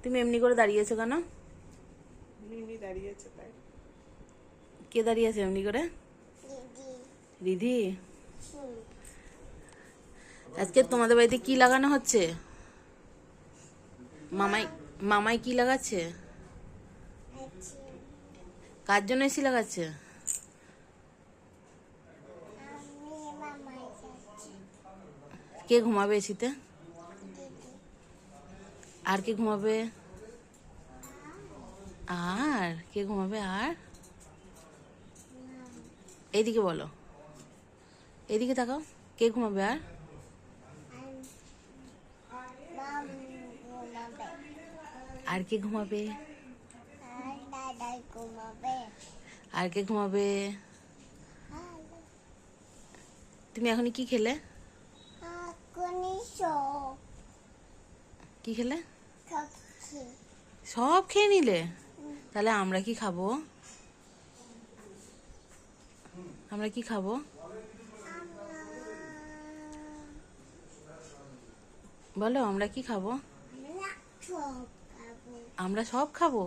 তুমি এমনি করে দাঁড়িয়েছো কেন? মিমি দাঁড়িয়েছে তাই। কে দাঁড়িয়েছে এমনি করে? রিধি। আজকে তোমাদের বাড়িতে কি লাগানো হচ্ছে? মামাই মামাই কি লাগাচ্ছে? কার জন্য এসি লাগাচ্ছে? কে ঘুমাবে এসিতে? আর কে ঘুমাবে? আর কে ঘুমাবে? আর এইদিকে বলো, এইদিকে তাকাও, কে ঘুমাবে? আর কে ঘুমাবে? আর কে ঘুমাবে? তুমি এখন কি খেলে? কি খেলে? সব খেয়ে নিলে? তাহলে আমরা কি খাবো? আমরা কি খাবো? বলো, আমরা কি খাবো? আমরা সব খাবো?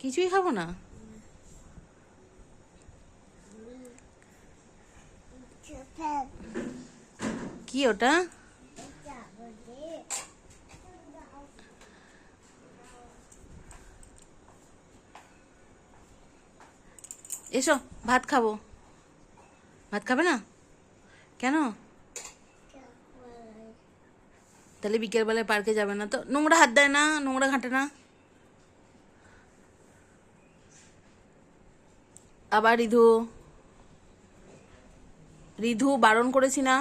কিছুই খাবো না? কি ওটা? এসো, ভাত খাবো। ভাত খাবে না? কেন? তাহলে বিকেল বেলায় পার্কে যাবে না তো? নোংরা হাত দেয় না, নোংরা ঘাঁটে না। আবার রিধু, রিধু বারণ করেছি না?